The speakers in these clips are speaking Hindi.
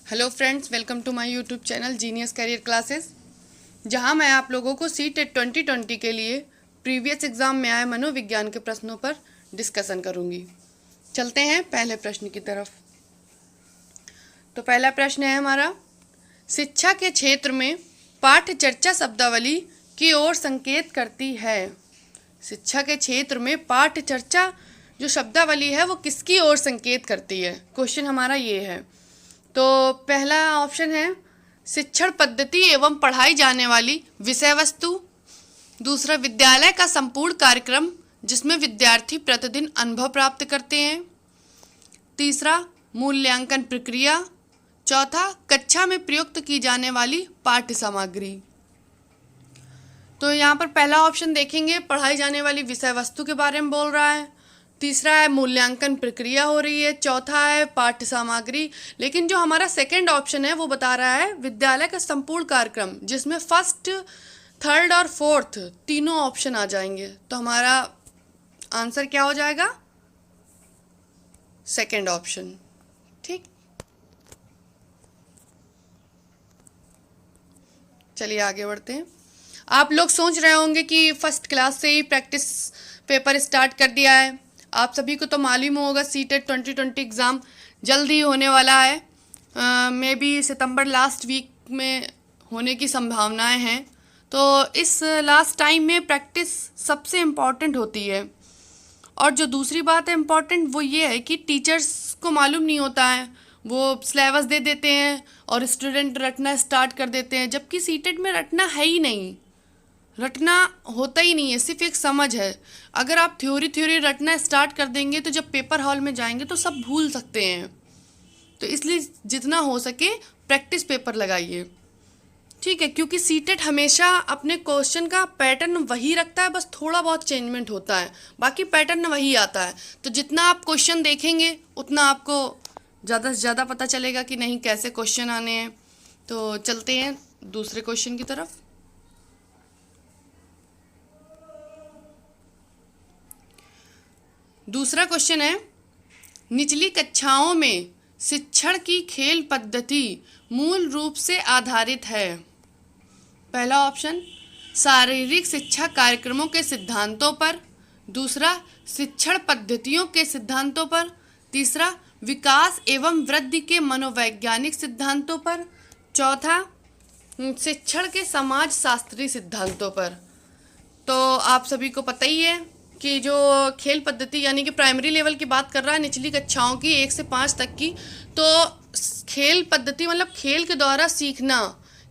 Hello friends, welcome to my YouTube channel genius career classes, जहां मैं आप लोगों को सीटेट 2020 के लिए प्रीवियस एग्ज़ाम में आए मनोविज्ञान के प्रश्नों पर डिस्कशन करूंगी। चलते हैं पहले प्रश्न की तरफ। तो पहला प्रश्न है हमारा, शिक्षा के क्षेत्र में पाठ्य चर्चा शब्दावली की ओर संकेत करती है। शिक्षा के क्षेत्र में पाठ्य चर्चा जो शब्दावली है वो किसकी ओर संकेत करती है? क्वेश्चन हमारा ये है। तो पहला ऑप्शन है शिक्षण पद्धति एवं पढ़ाई जाने वाली विषय वस्तु। दूसरा, विद्यालय का संपूर्ण कार्यक्रम जिसमें विद्यार्थी प्रतिदिन अनुभव प्राप्त करते हैं। तीसरा, मूल्यांकन प्रक्रिया। चौथा, कक्षा में प्रयुक्त की जाने वाली पाठ्य सामग्री। तो यहाँ पर पहला ऑप्शन देखेंगे, पढ़ाई जाने वाली विषय वस्तु के बारे में बोल रहा है। तीसरा है मूल्यांकन प्रक्रिया हो रही है। चौथा है पाठ्य सामग्री। लेकिन जो हमारा सेकंड ऑप्शन है वो बता रहा है विद्यालय का संपूर्ण कार्यक्रम, जिसमें फर्स्ट, थर्ड और फोर्थ तीनों ऑप्शन आ जाएंगे। तो हमारा आंसर क्या हो जाएगा? Second option. ठीक, चलिए आगे बढ़ते हैं। आप लोग सोच रहे होंगे कि फर्स्ट क्लास से ही प्रैक्टिस पेपर स्टार्ट कर दिया है। आप सभी को तो मालूम होगा सीटेट 2020 एग्ज़ाम जल्द ही होने वाला है। मे बी सितंबर लास्ट वीक में होने की संभावनाएं हैं। तो इस लास्ट टाइम में प्रैक्टिस सबसे इम्पॉर्टेंट होती है। और जो दूसरी बात है इम्पॉर्टेंट वो ये है कि टीचर्स को मालूम नहीं होता है, वो सिलेबस दे देते हैं और स्टूडेंट रटना स्टार्ट कर देते हैं, जबकि सीटेट में रटना है ही नहीं, रटना होता ही नहीं है, सिर्फ एक समझ है। अगर आप थ्योरी रटना स्टार्ट कर देंगे तो जब पेपर हॉल में जाएंगे तो सब भूल सकते हैं। तो इसलिए जितना हो सके प्रैक्टिस पेपर लगाइए, ठीक है? क्योंकि सीटेट हमेशा अपने क्वेश्चन का पैटर्न वही रखता है, बस थोड़ा बहुत चेंजमेंट होता है, बाकी पैटर्न वही आता है। तो जितना आप क्वेश्चन देखेंगे उतना आपको ज़्यादा से ज़्यादा पता चलेगा कि नहीं कैसे क्वेश्चन आने हैं। तो चलते हैं दूसरे क्वेश्चन की तरफ। दूसरा क्वेश्चन है, निचली कक्षाओं में शिक्षण की खेल पद्धति मूल रूप से आधारित है। पहला ऑप्शन, शारीरिक शिक्षा कार्यक्रमों के सिद्धांतों पर। दूसरा, शिक्षण पद्धतियों के सिद्धांतों पर। तीसरा, विकास एवं वृद्धि के मनोवैज्ञानिक सिद्धांतों पर। चौथा, शिक्षण के समाज शास्त्रीय सिद्धांतों पर। तो आप सभी को पता ही है कि जो खेल पद्धति यानी कि प्राइमरी लेवल की बात कर रहा है, निचली कक्षाओं की 1 से 5 तक की, तो खेल पद्धति मतलब खेल के द्वारा सीखना,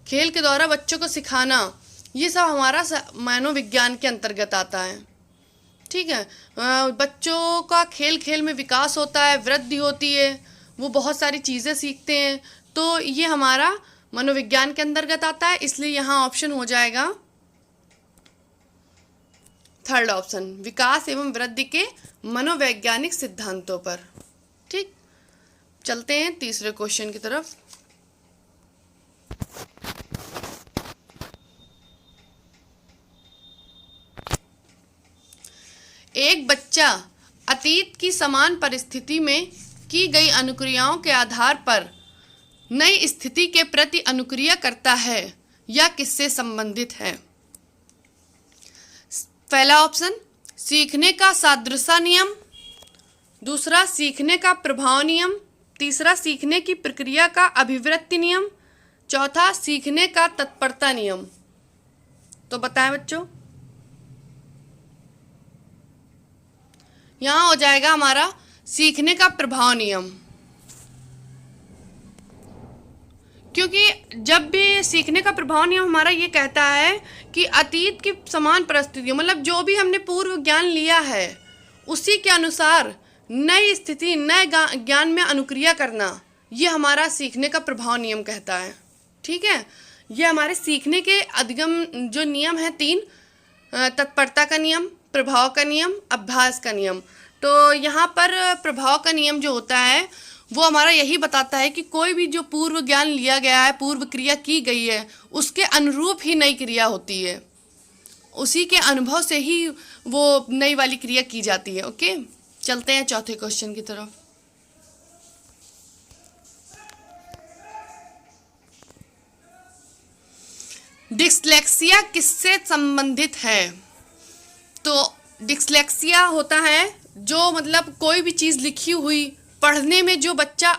खेल के द्वारा बच्चों को सिखाना, ये सब हमारा मनोविज्ञान के अंतर्गत आता है। ठीक है, बच्चों का खेल खेल में विकास होता है, वृद्धि होती है, वो बहुत सारी चीज़ें सीखते हैं। तो ये हमारा मनोविज्ञान के अंतर्गत आता है, इसलिए यहाँ ऑप्शन हो जाएगा थर्ड ऑप्शन, विकास एवं वृद्धि के मनोवैज्ञानिक सिद्धांतों पर। ठीक, चलते हैं तीसरे क्वेश्चन की तरफ। एक बच्चा अतीत की समान परिस्थिति में की गई अनुक्रियाओं के आधार पर नई स्थिति के प्रति अनुक्रिया करता है या किससे संबंधित है? पहला ऑप्शन, सीखने का सादृश्य नियम। दूसरा, सीखने का प्रभाव नियम। तीसरा, सीखने की प्रक्रिया का अभिवृत्ति नियम। चौथा, सीखने का तत्परता नियम। तो बताएं बच्चों, यहाँ हो जाएगा हमारा सीखने का प्रभाव नियम, क्योंकि जब भी सीखने का प्रभाव नियम हमारा ये कहता है कि अतीत की समान परिस्थितियों, मतलब जो भी हमने पूर्व ज्ञान लिया है उसी के अनुसार नई स्थिति, नए ज्ञान में अनुक्रिया करना, ये हमारा सीखने का प्रभाव नियम कहता है। ठीक है, ये हमारे सीखने के अधिगम जो नियम है 3, तत्परता का नियम, प्रभाव का नियम, अभ्यास का नियम। तो यहाँ पर प्रभाव का नियम जो होता है वो हमारा यही बताता है कि कोई भी जो पूर्व ज्ञान लिया गया है, पूर्व क्रिया की गई है, उसके अनुरूप ही नई क्रिया होती है, उसी के अनुभव से ही वो नई वाली क्रिया की जाती है। ओके, चलते हैं चौथे क्वेश्चन की तरफ। डिस्लेक्सिया किससे संबंधित है? तो डिस्लेक्सिया होता है जो मतलब कोई भी चीज़ लिखी हुई पढ़ने में जो बच्चा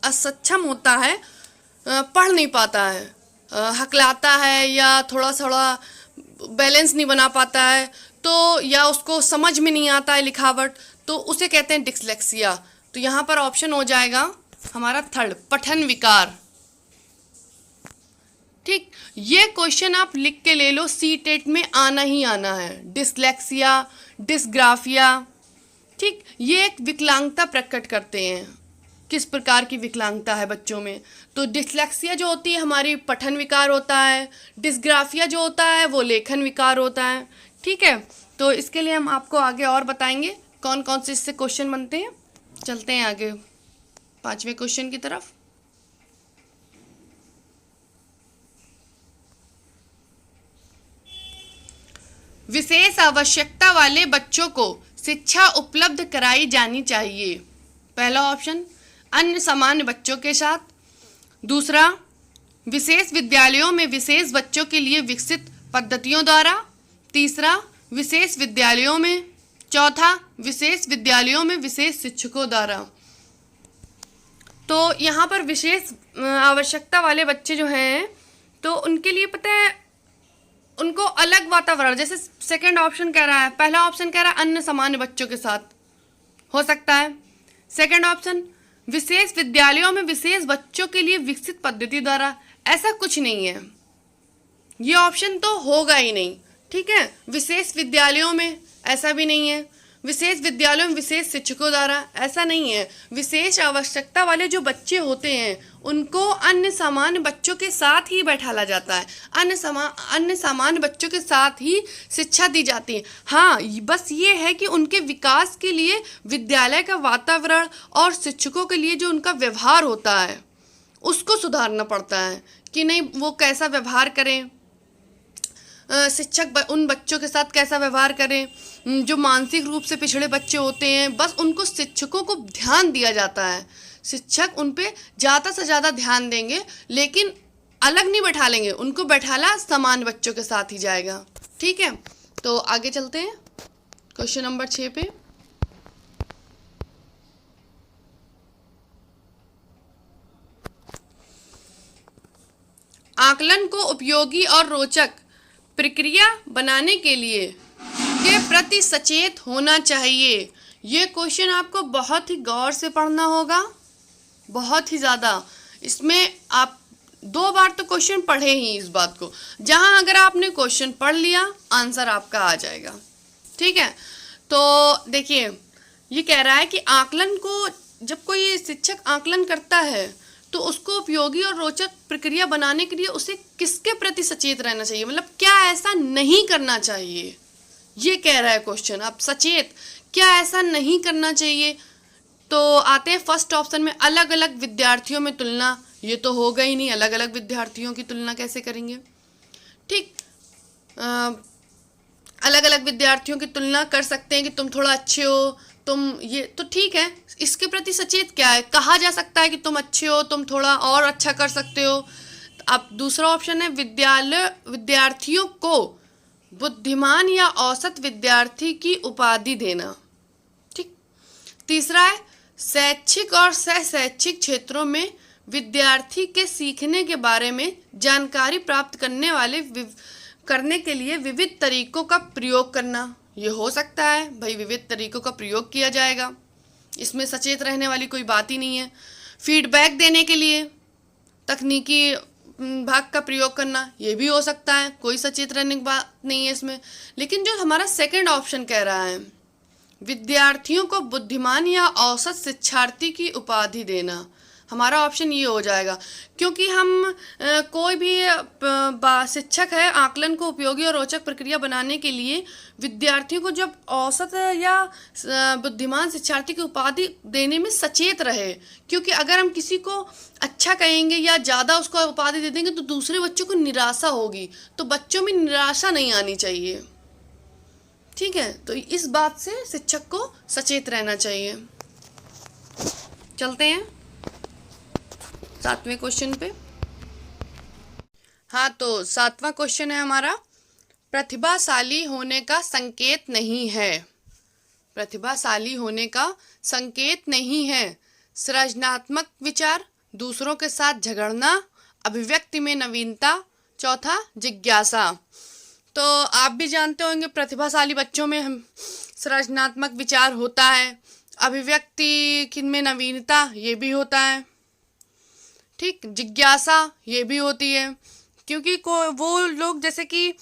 असक्षम होता है, पढ़ नहीं पाता है, हकलाता है या थोड़ा थोड़ा बैलेंस नहीं बना पाता है, तो या उसको समझ में नहीं आता है लिखावट, तो उसे कहते हैं डिस्लेक्सिया। तो यहाँ पर ऑप्शन हो जाएगा हमारा थर्ड, पठन विकार। ठीक, ये क्वेश्चन आप लिख के ले लो, सीटेट में आना ही आना है। डिस्लेक्सिया, डिस्ग्राफिया, ठीक, ये एक विकलांगता प्रकट करते हैं, किस प्रकार की विकलांगता है बच्चों में। तो डिस्लेक्सिया जो होती है हमारी पठन विकार होता है, डिस्ग्राफिया जो होता है वो लेखन विकार होता है। ठीक है, तो इसके लिए हम आपको आगे और बताएंगे कौन कौन से इससे क्वेश्चन बनते हैं। चलते हैं आगे 5वें क्वेश्चन की तरफ। विशेष आवश्यकता वाले बच्चों को शिक्षा उपलब्ध कराई जानी चाहिए। पहला ऑप्शन, अन्य सामान्य बच्चों के साथ। दूसरा, विशेष विद्यालयों में विशेष बच्चों के लिए विकसित पद्धतियों द्वारा। तीसरा, विशेष विद्यालयों में। चौथा, विशेष विद्यालयों में विशेष शिक्षकों द्वारा। तो यहाँ पर विशेष आवश्यकता वाले बच्चे जो हैं, तो उनके लिए पता है उनको अलग वातावरण, जैसे सेकंड ऑप्शन कह रहा है, पहला ऑप्शन कह रहा है अन्य सामान्य बच्चों के साथ, हो सकता है। सेकंड ऑप्शन, विशेष विद्यालयों में विशेष बच्चों के लिए विकसित पद्धति द्वारा, ऐसा कुछ नहीं है, ये ऑप्शन तो होगा ही नहीं। ठीक है, विशेष विद्यालयों में ऐसा भी नहीं है, विशेष विद्यालयों में विशेष शिक्षकों द्वारा ऐसा नहीं है। विशेष आवश्यकता वाले जो बच्चे होते हैं उनको अन्य सामान्य बच्चों के साथ ही बैठाला जाता है, अन्य सामान्य बच्चों के साथ ही शिक्षा दी जाती है। हाँ, बस ये है कि उनके विकास के लिए विद्यालय का वातावरण और शिक्षकों के लिए जो उनका व्यवहार होता है उसको सुधारना पड़ता है कि नहीं, वो कैसा व्यवहार करें, शिक्षक उन बच्चों के साथ कैसा व्यवहार करें जो मानसिक रूप से पिछड़े बच्चे होते हैं। बस उनको शिक्षकों को ध्यान दिया जाता है, शिक्षक उन पे ज़्यादा से ज़्यादा ध्यान देंगे, लेकिन अलग नहीं बैठा लेंगे, उनको बैठाला सामान्य बच्चों के साथ ही जाएगा। ठीक है, तो आगे चलते हैं क्वेश्चन नंबर 6 पे। आकलन को उपयोगी और रोचक प्रक्रिया बनाने के लिए के प्रति सचेत होना चाहिए। ये क्वेश्चन आपको बहुत ही गौर से पढ़ना होगा, बहुत ही ज़्यादा। इसमें आप 2 बार तो क्वेश्चन पढ़े ही इस बात को, जहां अगर आपने क्वेश्चन पढ़ लिया आंसर आपका आ जाएगा। ठीक है, तो देखिए ये कह रहा है कि आकलन को, जब कोई शिक्षक आकलन करता है तो उसको उपयोगी और रोचक प्रक्रिया बनाने के लिए उसे किसके प्रति सचेत रहना चाहिए, मतलब क्या ऐसा नहीं करना चाहिए, ये कह रहा है क्वेश्चन। आप सचेत, क्या ऐसा नहीं करना चाहिए। तो आते हैं फर्स्ट ऑप्शन में, अलग अलग विद्यार्थियों में तुलना। ये तो होगा ही नहीं, अलग अलग विद्यार्थियों की तुलना कैसे करेंगे। ठीक, अलग अलग विद्यार्थियों की तुलना कर सकते हैं कि तुम थोड़ा अच्छे हो, तुम ये, तो ठीक है, इसके प्रति सचेत क्या है, कहा जा सकता है कि तुम अच्छे हो, तुम थोड़ा और अच्छा कर सकते हो। अब दूसरा ऑप्शन है विद्यार्थियों को बुद्धिमान या औसत विद्यार्थी की उपाधि देना। ठीक, तीसरा है शैक्षिक और सह-शैक्षिक क्षेत्रों में विद्यार्थी के सीखने के बारे में जानकारी प्राप्त करने के लिए विविध तरीकों का प्रयोग करना। ये हो सकता है भाई, विविध तरीकों का प्रयोग किया जाएगा, इसमें सचेत रहने वाली कोई बात ही नहीं है। फीडबैक देने के लिए तकनीकी भाग का प्रयोग करना, ये भी हो सकता है, कोई सचेत रहने की बात नहीं है इसमें। लेकिन जो हमारा सेकंड ऑप्शन कह रहा है, विद्यार्थियों को बुद्धिमान या औसत शिक्षार्थी की उपाधि देना, हमारा ऑप्शन ये हो जाएगा। क्योंकि हम कोई भी शिक्षक है, आकलन को उपयोगी और रोचक प्रक्रिया बनाने के लिए विद्यार्थियों को जब औसत या बुद्धिमान शिक्षार्थी की उपाधि देने में सचेत रहे। क्योंकि अगर हम किसी को अच्छा कहेंगे या ज़्यादा उसको उपाधि दे देंगे तो दूसरे बच्चों को निराशा होगी, तो बच्चों में निराशा नहीं आनी चाहिए। ठीक है, तो इस बात से शिक्षक को सचेत रहना चाहिए। चलते हैं 7वें क्वेश्चन पे। हाँ, तो 7वां क्वेश्चन है हमारा, प्रतिभाशाली होने का संकेत नहीं है। प्रतिभाशाली होने का संकेत नहीं है सृजनात्मक विचार, दूसरों के साथ झगड़ना, अभिव्यक्ति में नवीनता, चौथा जिज्ञासा। तो आप भी जानते होंगे प्रतिभाशाली बच्चों में हम सृजनात्मक विचार होता है, अभिव्यक्ति में नवीनता ये भी होता है, ठीक, जिज्ञासा ये भी होती है। क्योंकि वो लोग जैसे कि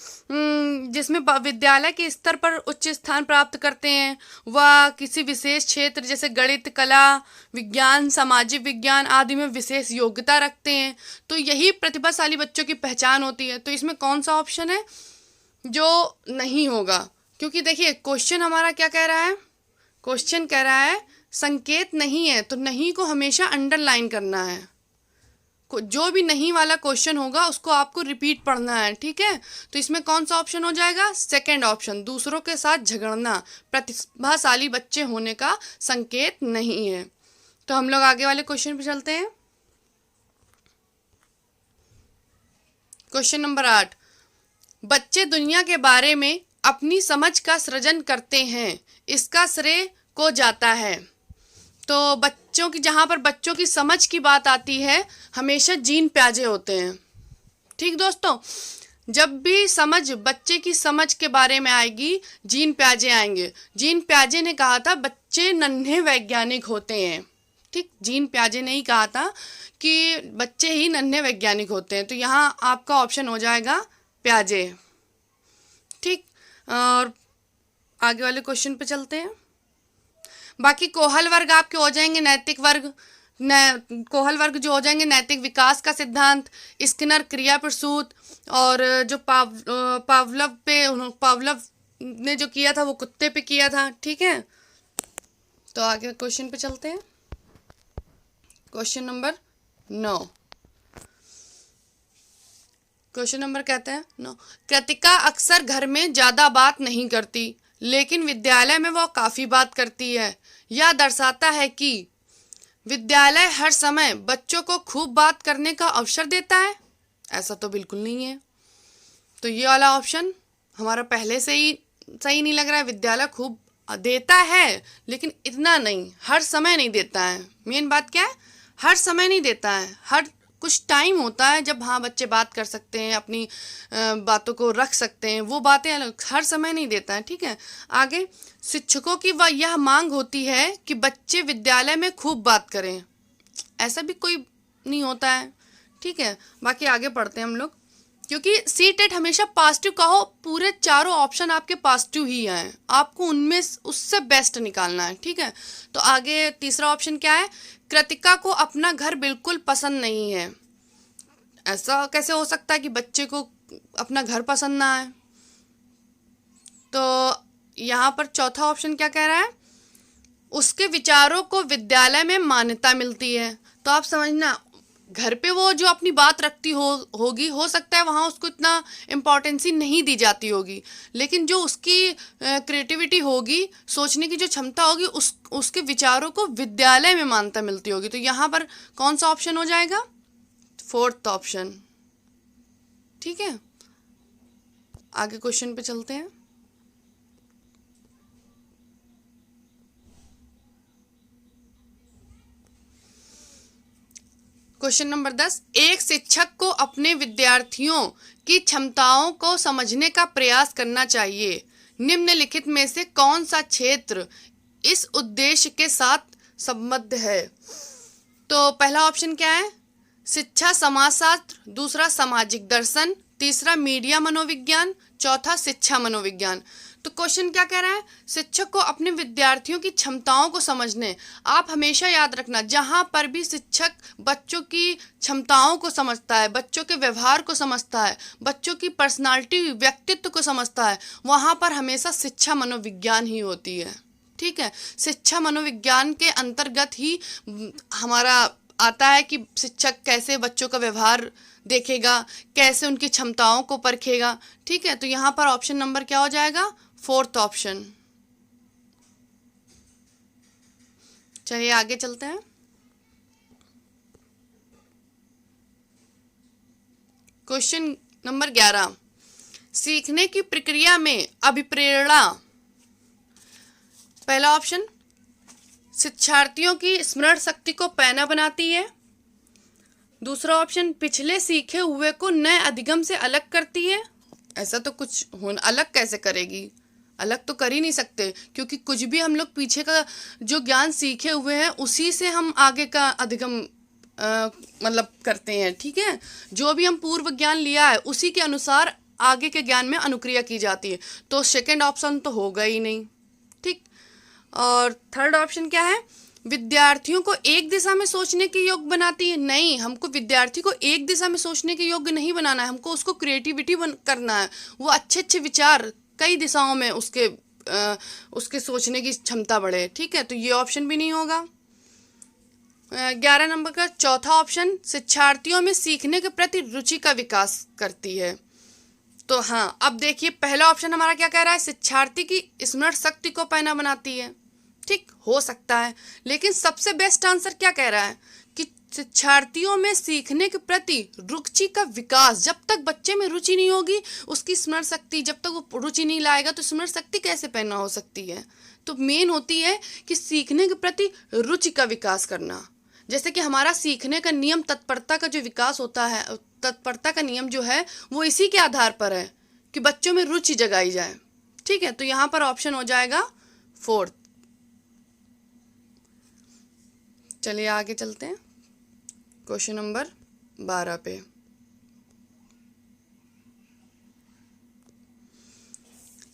जिसमें विद्यालय के स्तर पर उच्च स्थान प्राप्त करते हैं, वह किसी विशेष क्षेत्र जैसे गणित, कला, विज्ञान, सामाजिक विज्ञान आदि में विशेष योग्यता रखते हैं, तो यही प्रतिभाशाली बच्चों की पहचान होती है। तो इसमें कौन सा ऑप्शन है जो नहीं होगा? क्योंकि देखिए क्वेश्चन हमारा क्या कह रहा है, क्वेश्चन कह रहा है संकेत नहीं है, तो नहीं को हमेशा अंडरलाइन करना है। जो भी नहीं वाला क्वेश्चन होगा उसको आपको रिपीट पढ़ना है, ठीक है। तो इसमें कौन सा ऑप्शन हो जाएगा? सेकंड ऑप्शन, दूसरों के साथ झगड़ना प्रतिभाशाली बच्चे होने का संकेत नहीं है। तो हम लोग आगे वाले क्वेश्चन पे चलते हैं। क्वेश्चन नंबर 8, बच्चे दुनिया के बारे में अपनी समझ का सृजन करते हैं, इसका श्रेय को जाता है। तो बच्चों की, जहाँ पर बच्चों की समझ की बात आती है, हमेशा जीन प्याजे होते हैं, ठीक दोस्तों। जब भी समझ, बच्चे की समझ के बारे में आएगी, जीन प्याजे आएंगे। जीन प्याजे ने कहा था बच्चे नन्हे वैज्ञानिक होते हैं, ठीक। जीन प्याजे ने ही कहा था कि बच्चे ही नन्हे वैज्ञानिक होते हैं। तो यहाँ आपका ऑप्शन हो जाएगा प्याजे, ठीक। और आगे वाले क्वेश्चन पे चलते हैं। बाकी कोहल वर्ग आपके हो जाएंगे नैतिक वर्ग, कोहल वर्ग जो हो जाएंगे नैतिक विकास का सिद्धांत, स्किनर क्रिया प्रसूत, और जो पावलव ने जो किया था वो कुत्ते पे किया था, ठीक है। तो आगे क्वेश्चन पे चलते हैं। क्वेश्चन नंबर 9, क्वेश्चन नंबर कहते हैं 9, कृतिका अक्सर घर में ज़्यादा बात नहीं करती, लेकिन विद्यालय में वह काफ़ी बात करती है। यह दर्शाता है कि विद्यालय हर समय बच्चों को खूब बात करने का अवसर देता है। ऐसा तो बिल्कुल नहीं है। तो ये वाला ऑप्शन हमारा पहले से ही सही नहीं लग रहा है। विद्यालय खूब देता है लेकिन इतना नहीं, हर समय नहीं देता है। मेन बात क्या है? हर समय नहीं देता है। हर कुछ टाइम होता है जब हाँ बच्चे बात कर सकते हैं, अपनी बातों को रख सकते हैं, वो बातें अलग, हर समय नहीं देता है, ठीक है। आगे, शिक्षकों की वह यह मांग होती है कि बच्चे विद्यालय में खूब बात करें। ऐसा भी कोई नहीं होता है, ठीक है। बाकी आगे पढ़ते हैं हम लोग, क्योंकि सीटेट हमेशा पॉजिटिव कहो, पूरे चारों ऑप्शन आपके पॉजिटिव ही आए, आपको उनमें उससे बेस्ट निकालना है, ठीक है। तो आगे तीसरा ऑप्शन क्या है? कृतिका को अपना घर बिल्कुल पसंद नहीं है। ऐसा कैसे हो सकता है कि बच्चे को अपना घर पसंद ना आए? तो यहाँ पर चौथा ऑप्शन क्या कह रहा है? उसके विचारों को विद्यालय में मान्यता मिलती है। तो आप समझना, घर पे वो जो अपनी बात रखती होगी, हो सकता है वहाँ उसको इतना इम्पोर्टेंस ही नहीं दी जाती होगी, लेकिन जो उसकी क्रिएटिविटी होगी, सोचने की जो क्षमता होगी, उसके विचारों को विद्यालय में मान्यता मिलती होगी। तो यहाँ पर कौन सा ऑप्शन हो जाएगा? फोर्थ ऑप्शन, ठीक है। आगे क्वेश्चन पे चलते हैं। क्वेश्चन नंबर 10, एक शिक्षक को अपने विद्यार्थियों की क्षमताओं को समझने का प्रयास करना चाहिए। निम्नलिखित में से कौन सा क्षेत्र इस उद्देश्य के साथ संबद्ध है? तो पहला ऑप्शन क्या है? शिक्षा समाजशास्त्र, दूसरा सामाजिक दर्शन, तीसरा मीडिया मनोविज्ञान, चौथा शिक्षा मनोविज्ञान। तो क्वेश्चन क्या कह रहा है? शिक्षक को अपने विद्यार्थियों की क्षमताओं को समझने। आप हमेशा याद रखना, जहाँ पर भी शिक्षक बच्चों की क्षमताओं को समझता है, बच्चों के व्यवहार को समझता है, बच्चों की पर्सनालिटी, व्यक्तित्व को समझता है, वहाँ पर हमेशा शिक्षा मनोविज्ञान ही होती है, ठीक है। शिक्षा मनोविज्ञान के अंतर्गत ही हमारा आता है कि शिक्षक कैसे बच्चों का व्यवहार देखेगा, कैसे उनकी क्षमताओं को परखेगा, ठीक है। तो यहाँ पर ऑप्शन नंबर क्या हो जाएगा? Fourth option. चलिए आगे चलते हैं। क्वेश्चन नंबर 11, सीखने की प्रक्रिया में अभिप्रेरणा। पहला ऑप्शन, शिक्षार्थियों की स्मरण शक्ति को पैना बनाती है। दूसरा ऑप्शन, पिछले सीखे हुए को नए अधिगम से अलग करती है। ऐसा तो कुछ अलग कैसे करेगी, अलग तो कर ही नहीं सकते, क्योंकि कुछ भी हम लोग पीछे का जो ज्ञान सीखे हुए हैं उसी से हम आगे का अधिगम मतलब करते हैं। ठीक है, जो भी हम पूर्व ज्ञान लिया है उसी के अनुसार आगे के ज्ञान में अनुक्रिया की जाती है। तो सेकंड ऑप्शन तो होगा ही नहीं। ठीक, और थर्ड ऑप्शन क्या है, विद्यार्थियों को एक दिशा में सोचने के योग्य बनाती है। नहीं, हमको विद्यार्थी को एक दिशा में सोचने के योग्य नहीं बनाना है, हमको उसको क्रिएटिविटी करना है, वो अच्छे अच्छे विचार कई दिशाओं में उसके सोचने की क्षमता बढ़े। ठीक है, तो ये ऑप्शन भी नहीं होगा। 11 नंबर का चौथा ऑप्शन, शिक्षार्थियों में सीखने के प्रति रुचि का विकास करती है। तो हाँ, अब देखिए पहला ऑप्शन हमारा क्या कह रहा है, शिक्षार्थी की स्मरण शक्ति को पैना बनाती है। ठीक, हो सकता है, लेकिन सबसे बेस्ट आंसर क्या कह रहा है कि शिक्षार्थियों में सीखने के प्रति रुचि का विकास। जब तक बच्चे में रुचि नहीं होगी, उसकी स्मरण शक्ति, जब तक वो रुचि नहीं लाएगा तो स्मरण शक्ति कैसे पैदा हो सकती है। तो मेन होती है कि सीखने के प्रति रुचि का विकास करना। जैसे कि हमारा सीखने का नियम, तत्परता का जो विकास होता है, तत्परता का नियम जो है वो इसी के आधार पर है कि बच्चों में रुचि जगाई जाए। ठीक है, तो यहाँ पर ऑप्शन हो जाएगा फोर्थ। चलिए आगे चलते हैं क्वेश्चन नंबर 12 पे।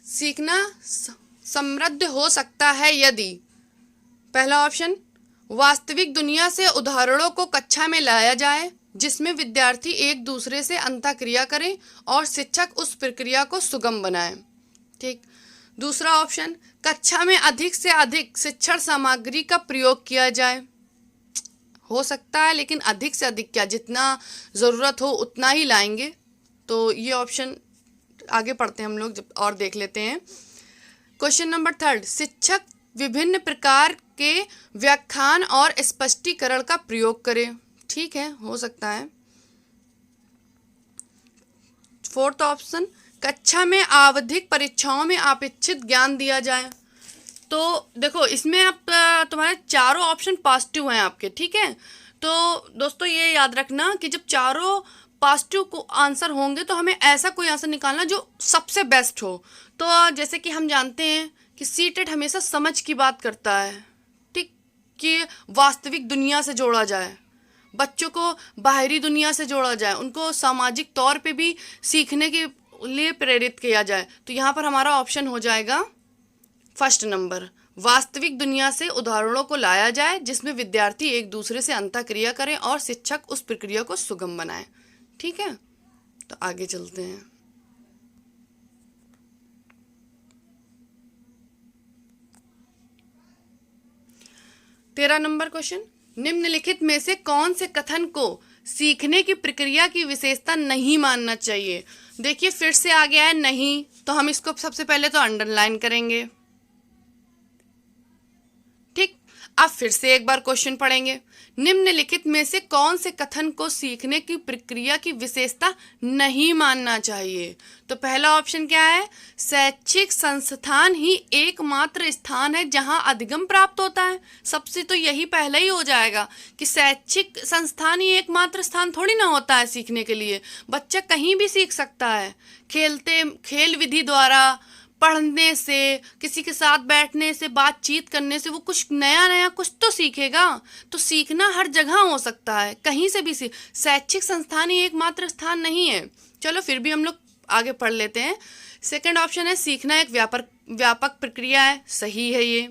सीखना समृद्ध हो सकता है यदि, पहला ऑप्शन, वास्तविक दुनिया से उदाहरणों को कक्षा में लाया जाए जिसमें विद्यार्थी एक दूसरे से अंतःक्रिया करें और शिक्षक उस प्रक्रिया को सुगम बनाए। ठीक, दूसरा ऑप्शन, कक्षा में अधिक से अधिक शिक्षण सामग्री का प्रयोग किया जाए। हो सकता है, लेकिन अधिक से अधिक क्या, जितना ज़रूरत हो उतना ही लाएंगे। तो ये ऑप्शन आगे पढ़ते हैं हम लोग जब और देख लेते हैं। क्वेश्चन नंबर 3, शिक्षक विभिन्न प्रकार के व्याख्यान और स्पष्टीकरण का प्रयोग करें। ठीक है, हो सकता है। फोर्थ ऑप्शन, कक्षा में आवधिक परीक्षाओं में अपेक्षित ज्ञान दिया जाए। तो देखो इसमें आप तुम्हारे चारों ऑप्शन पॉजिटिव हैं आपके। ठीक है, तो दोस्तों ये याद रखना कि जब चारों पॉजिटिव को आंसर होंगे तो हमें ऐसा कोई आंसर निकालना जो सबसे बेस्ट हो। तो जैसे कि हम जानते हैं कि सीटेट हमेशा समझ की बात करता है। ठीक, कि वास्तविक दुनिया से जोड़ा जाए, बच्चों को बाहरी दुनिया से जोड़ा जाए, उनको सामाजिक तौर पे भी सीखने के लिए प्रेरित किया जाए। तो यहाँ पर हमारा ऑप्शन हो जाएगा फर्स्ट नंबर, वास्तविक दुनिया से उदाहरणों को लाया जाए जिसमें विद्यार्थी एक दूसरे से अंतःक्रिया करें और शिक्षक उस प्रक्रिया को सुगम बनाए। ठीक है, तो आगे चलते हैं। तेरह नंबर क्वेश्चन, निम्नलिखित में से कौन से कथन को सीखने की प्रक्रिया की विशेषता नहीं मानना चाहिए। देखिए फिर से आ गया है नहीं, तो हम इसको सबसे पहले तो अंडरलाइन करेंगे। ठीक, अब फिर से एक बार क्वेश्चन पढ़ेंगे, निम्नलिखित में से कौन से कथन को सीखने की प्रक्रिया की विशेषता नहीं मानना चाहिए। तो पहला ऑप्शन क्या है, शैक्षिक संस्थान ही एकमात्र स्थान है जहां अधिगम प्राप्त होता है। सबसे तो यही पहला ही हो जाएगा कि शैक्षिक संस्थान ही एकमात्र स्थान थोड़ी ना होता है सीखने के लिए। बच्चा कहीं भी सीख सकता है, खेल विधि द्वारा, पढ़ने से, किसी के साथ बैठने से, बातचीत करने से वो कुछ नया नया कुछ तो सीखेगा। तो सीखना हर जगह हो सकता है, कहीं से भी शैक्षिक संस्थान ही एकमात्र स्थान नहीं है। चलो फिर भी हम लोग आगे पढ़ लेते हैं। सेकंड ऑप्शन है, सीखना एक व्यापक प्रक्रिया है, सही है ये।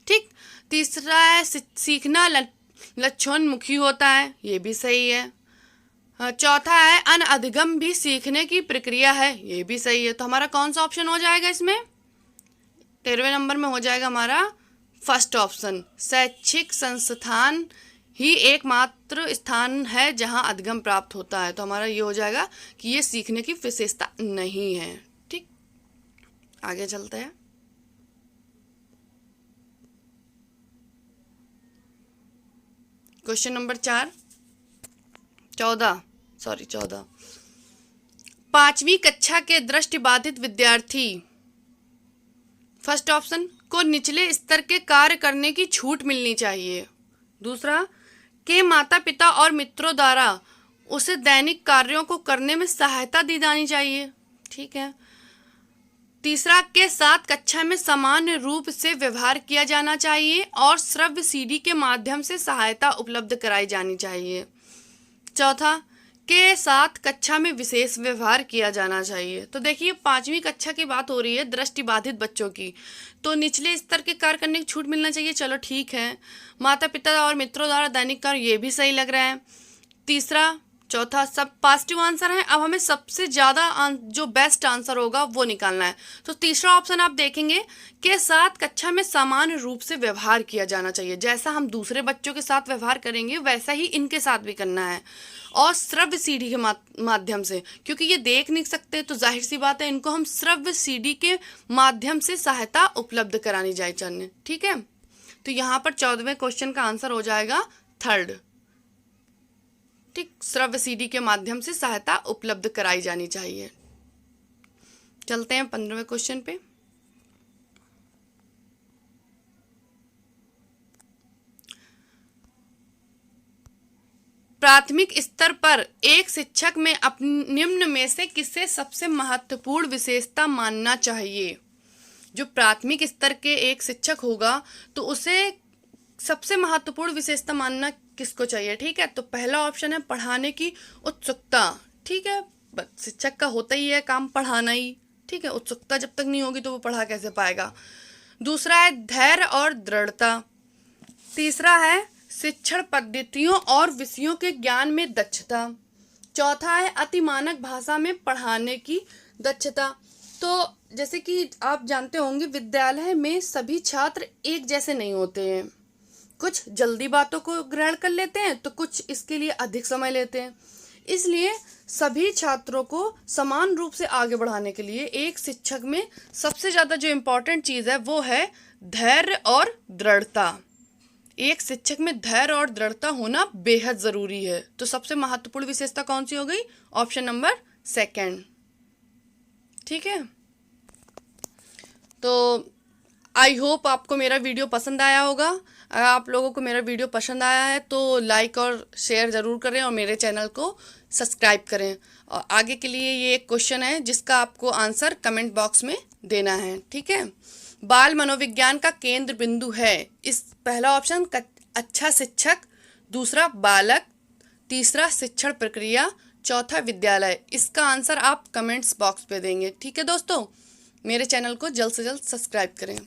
ठीक, तीसरा है सीखना लक्ष्योन्मुखी होता है, ये भी सही है। चौथा है अनअधिगम भी सीखने की प्रक्रिया है, ये भी सही है। तो हमारा कौन सा ऑप्शन हो जाएगा इसमें, 13वें नंबर में हो जाएगा हमारा फर्स्ट ऑप्शन, शैक्षिक संस्थान ही एकमात्र स्थान है जहां अधिगम प्राप्त होता है। तो हमारा ये हो जाएगा कि ये सीखने की विशेषता नहीं है। ठीक, आगे चलते हैं। Question number 14। 5वीं कक्षा के दृष्टिबाधित विद्यार्थी, फर्स्ट ऑप्शन, को निचले स्तर के कार्य करने की छूट मिलनी चाहिए। दूसरा, के माता पिता और मित्रों द्वारा उसे दैनिक कार्यों को करने में सहायता दी जानी चाहिए। ठीक है। तीसरा, के साथ कक्षा में सामान्य रूप से व्यवहार किया जाना चाहिए और श्रव्य सीडी के माध्यम से सहायता उपलब्ध कराई जानी चाहिए। चौथा, के साथ कक्षा में विशेष व्यवहार किया जाना चाहिए। तो देखिए 5वीं कक्षा की बात हो रही है, दृष्टिबाधित बच्चों की, तो निचले स्तर के कार्य करने की छूट मिलना चाहिए। चलो ठीक है। माता पिता और मित्रों द्वारा दैनिक कार्य, ये भी सही लग रहा है। तीसरा, चौथा सब पॉजिटिव आंसर है। अब हमें सबसे ज़्यादा जो बेस्ट आंसर होगा वो निकालना है। तो तीसरा ऑप्शन आप देखेंगे, के साथ कक्षा में सामान्य रूप से व्यवहार किया जाना चाहिए। जैसा हम दूसरे बच्चों के साथ व्यवहार करेंगे वैसा ही इनके साथ भी करना है, और श्रव्य सीडी के माध्यम से, क्योंकि ये देख नहीं सकते तो जाहिर सी बात है इनको हम श्रव्य सीडी के माध्यम से सहायता उपलब्ध करानी चाहिए। ठीक है। तो यहाँ पर 14वें क्वेश्चन का आंसर हो जाएगा थर्ड। ठीक, श्रव्य सीडी के माध्यम से सहायता उपलब्ध कराई जानी चाहिए। चलते हैं 15वें क्वेश्चन पे। प्राथमिक स्तर पर एक शिक्षक में निम्न में से किसे सबसे महत्वपूर्ण विशेषता मानना चाहिए। जो प्राथमिक स्तर के एक शिक्षक होगा तो उसे सबसे महत्वपूर्ण विशेषता मानना किसको चाहिए। ठीक है। तो पहला ऑप्शन है पढ़ाने की उत्सुकता। ठीक है, शिक्षक का होता ही है काम पढ़ाना ही। ठीक है, उत्सुकता जब तक नहीं होगी तो वो पढ़ा कैसे पाएगा। दूसरा है धैर्य और दृढ़ता। तीसरा है शिक्षण पद्धतियों और विषयों के ज्ञान में दक्षता। चौथा है अतिमानक भाषा में पढ़ाने की दक्षता। तो जैसे कि आप जानते होंगे विद्यालय में सभी छात्र एक जैसे नहीं होते हैं, कुछ जल्दी बातों को ग्रहण कर लेते हैं तो कुछ इसके लिए अधिक समय लेते हैं। इसलिए सभी छात्रों को समान रूप से आगे बढ़ाने के लिए एक शिक्षक में सबसे ज़्यादा जो इम्पोर्टेंट चीज़ है वो है धैर्य और दृढ़ता। एक शिक्षक में धैर्य और दृढ़ता होना बेहद ज़रूरी है। तो सबसे महत्वपूर्ण विशेषता कौन सी हो गई? Option number second. ठीक है। तो आई होप आपको मेरा वीडियो पसंद आया होगा। अगर आप लोगों को मेरा वीडियो पसंद आया है तो लाइक और शेयर ज़रूर करें और मेरे चैनल को सब्सक्राइब करें। और आगे के लिए ये एक क्वेश्चन है जिसका आपको आंसर कमेंट बॉक्स में देना है। ठीक है। बाल मनोविज्ञान का केंद्र बिंदु है इस पहला ऑप्शन अच्छा शिक्षक, दूसरा बालक, तीसरा शिक्षण प्रक्रिया, चौथा विद्यालय। इसका आंसर आप कमेंट्स बॉक्स पे देंगे। ठीक है दोस्तों, मेरे चैनल को जल्द से जल्द सब्सक्राइब करें।